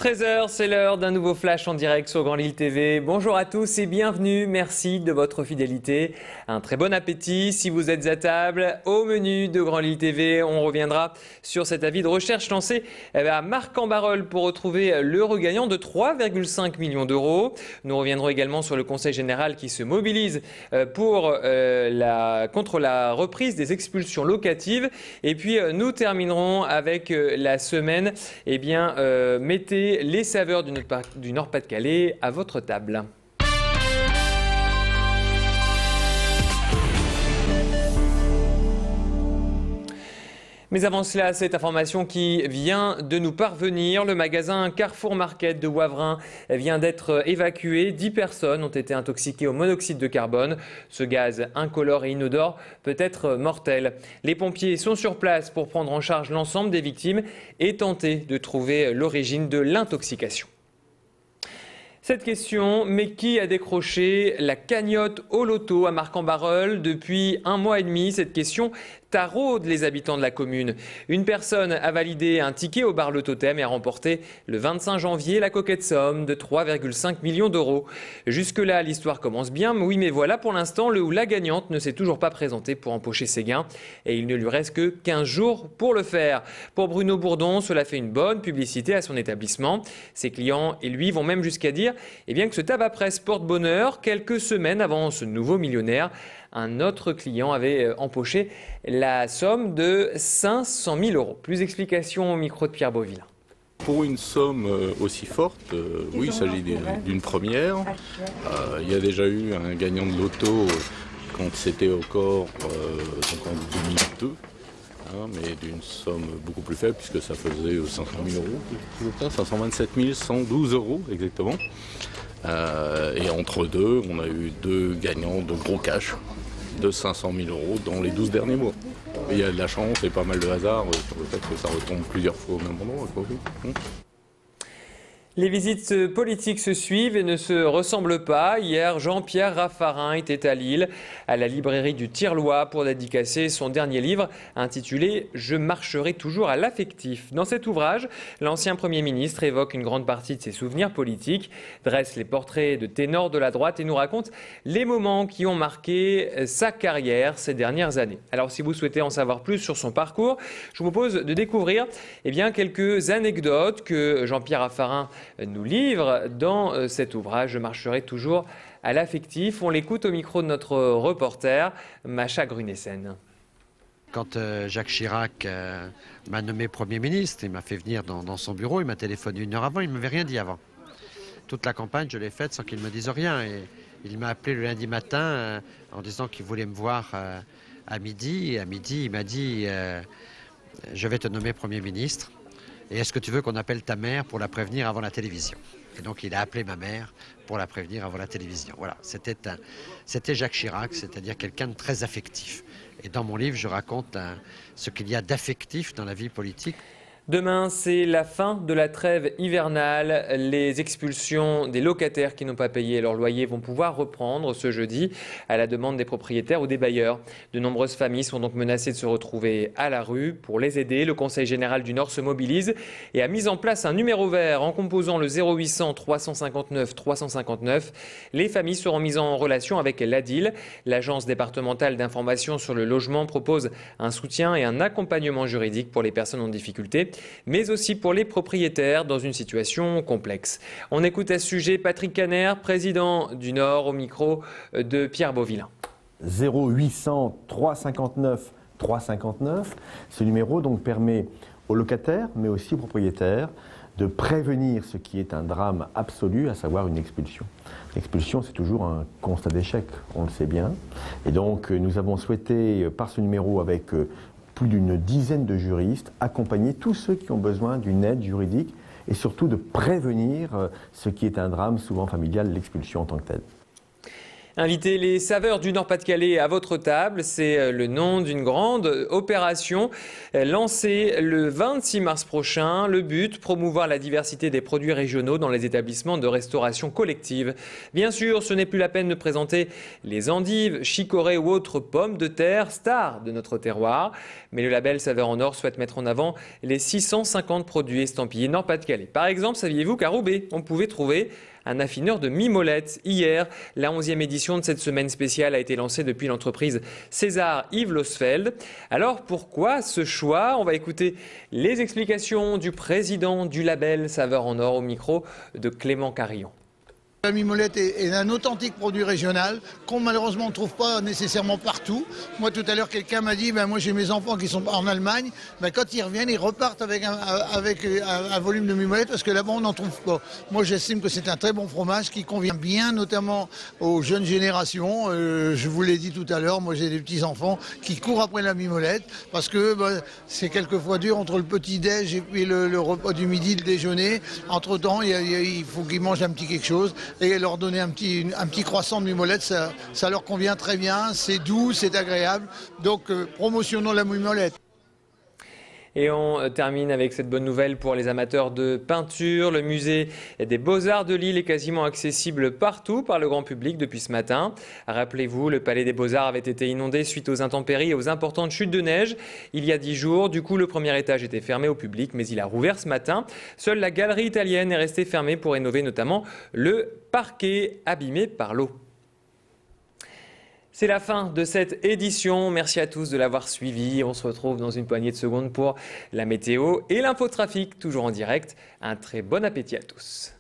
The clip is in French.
13h, c'est l'heure d'un nouveau flash en direct sur Grand Lille TV. Bonjour à tous et bienvenue. Merci de votre fidélité. Un très bon appétit si vous êtes à table. Au menu de Grand Lille TV, on reviendra sur cet avis de recherche lancé à Marcq-en-Barœul pour retrouver l'heureux gagnant de 3,5 millions d'euros. Nous reviendrons également sur le Conseil général qui se mobilise contre la reprise des expulsions locatives. Et puis nous terminerons avec la semaine. Mettez les saveurs du Nord-Pas-de-Calais à votre table. Mais avant cela, cette information qui vient de nous parvenir, le magasin Carrefour Market de Wavrin vient d'être évacué. 10 personnes ont été intoxiquées au monoxyde de carbone. Ce gaz incolore et inodore peut être mortel. Les pompiers sont sur place pour prendre en charge l'ensemble des victimes et tenter de trouver l'origine de l'intoxication. Cette question, mais qui a décroché la cagnotte au loto à Marcq-en-Barœul depuis 1 mois et demi? Cette question taraude les habitants de la commune. Une personne a validé un ticket au bar Le Totem et a remporté le 25 janvier la coquette somme de 3,5 millions d'euros. Jusque-là, l'histoire commence bien, mais voilà, pour l'instant, le ou la gagnante ne s'est toujours pas présentée pour empocher ses gains et il ne lui reste que 15 jours pour le faire. Pour Bruno Bourdon, cela fait une bonne publicité à son établissement. Ses clients et lui vont même jusqu'à dire que ce tabac presse porte bonheur. Quelques semaines avant ce nouveau millionnaire, un autre client avait empoché la somme de 500 000 euros. Plus d'explications au micro de Pierre Beauville. Pour une somme aussi forte, oui, il s'agit d'une première. Il y a déjà eu un gagnant de loto quand c'était encore donc en 2002. Mais d'une somme beaucoup plus faible puisque ça faisait 500 000 euros, 527 112 euros exactement. Et entre deux, on a eu 2 gagnants de gros cash de 500 000 euros dans les 12 derniers mois. Et il y a de la chance et pas mal de hasard sur le fait que ça retombe plusieurs fois au même endroit. Les visites politiques se suivent et ne se ressemblent pas. Hier, Jean-Pierre Raffarin était à Lille, à la librairie du Tirlois, pour dédicacer son dernier livre intitulé « Je marcherai toujours à l'affectif ». Dans cet ouvrage, l'ancien Premier ministre évoque une grande partie de ses souvenirs politiques, dresse les portraits de ténors de la droite et nous raconte les moments qui ont marqué sa carrière ces dernières années. Alors si vous souhaitez en savoir plus sur son parcours, je vous propose de découvrir quelques anecdotes que Jean-Pierre Raffarin nous livre dans cet ouvrage « Je marcherai toujours à l'affectif ». On l'écoute au micro de notre reporter, Macha Grunessen. Quand Jacques Chirac m'a nommé Premier ministre, il m'a fait venir dans son bureau, il m'a téléphoné 1 heure avant, il ne m'avait rien dit avant. Toute la campagne, je l'ai faite sans qu'il me dise rien. Et il m'a appelé le lundi matin en disant qu'il voulait me voir à midi. Et à midi, il m'a dit « Je vais te nommer Premier ministre. Et est-ce que tu veux qu'on appelle ta mère pour la prévenir avant la télévision ?» Et donc il a appelé ma mère pour la prévenir avant la télévision. Voilà, c'était Jacques Chirac, c'est-à-dire quelqu'un de très affectif. Et dans mon livre, je raconte ce qu'il y a d'affectif dans la vie politique. Demain, c'est la fin de la trêve hivernale. Les expulsions des locataires qui n'ont pas payé leur loyer vont pouvoir reprendre ce jeudi à la demande des propriétaires ou des bailleurs. De nombreuses familles sont donc menacées de se retrouver à la rue. Pour les aider, le Conseil général du Nord se mobilise et a mis en place un numéro vert en composant le 0800 359 359. Les familles seront mises en relation avec l'ADIL. L'Agence départementale d'information sur le logement propose un soutien et un accompagnement juridique pour les personnes en difficulté, mais aussi pour les propriétaires dans une situation complexe. On écoute à ce sujet Patrick Caner, président du Nord, au micro de Pierre Beauville. 0800 359 359. Ce numéro donc permet aux locataires, mais aussi aux propriétaires, de prévenir ce qui est un drame absolu, à savoir une expulsion. L'expulsion, c'est toujours un constat d'échec, on le sait bien. Et donc, nous avons souhaité, par ce numéro, avec plus d'une dizaine de juristes, accompagner tous ceux qui ont besoin d'une aide juridique et surtout de prévenir ce qui est un drame souvent familial, l'expulsion en tant que telle. Inviter les saveurs du Nord-Pas-de-Calais à votre table, c'est le nom d'une grande opération lancée le 26 mars prochain. Le but, promouvoir la diversité des produits régionaux dans les établissements de restauration collective. Bien sûr, ce n'est plus la peine de présenter les endives, chicorées ou autres pommes de terre, stars de notre terroir. Mais le label Saveurs en Or souhaite mettre en avant les 650 produits estampillés Nord-Pas-de-Calais. Par exemple, saviez-vous qu'à Roubaix, on pouvait trouver un affineur de mimolette. Hier, la 11e édition de cette semaine spéciale a été lancée depuis l'entreprise César Yves Losfeld. Alors pourquoi ce choix? On va écouter les explications du président du label Saveurs en Or au micro de Clément Carillon. La mimolette est un authentique produit régional qu'on malheureusement ne trouve pas nécessairement partout. Moi tout à l'heure quelqu'un m'a dit moi j'ai mes enfants qui sont en Allemagne, quand ils reviennent ils repartent avec un volume de mimolette parce que là-bas on n'en trouve pas. Moi j'estime que c'est un très bon fromage qui convient bien notamment aux jeunes générations. Je vous l'ai dit tout à l'heure, moi j'ai des petits enfants qui courent après la mimolette parce que c'est quelquefois dur entre le petit-déj et puis le repas du midi, le déjeuner. Entre temps il faut qu'ils mangent un petit quelque chose. Et leur donner un petit croissant de mimolette, ça leur convient très bien, c'est doux, c'est agréable. Donc promotionnons la mimolette. Et on termine avec cette bonne nouvelle pour les amateurs de peinture. Le musée des Beaux-Arts de Lille est quasiment accessible partout par le grand public depuis ce matin. Rappelez-vous, le Palais des Beaux-Arts avait été inondé suite aux intempéries et aux importantes chutes de neige il y a 10 jours. Du coup, le premier étage était fermé au public, mais il a rouvert ce matin. Seule la galerie italienne est restée fermée pour rénover notamment le parquet abîmé par l'eau. C'est la fin de cette édition. Merci à tous de l'avoir suivi. On se retrouve dans une poignée de secondes pour la météo et l'infotrafic, toujours en direct. Un très bon appétit à tous.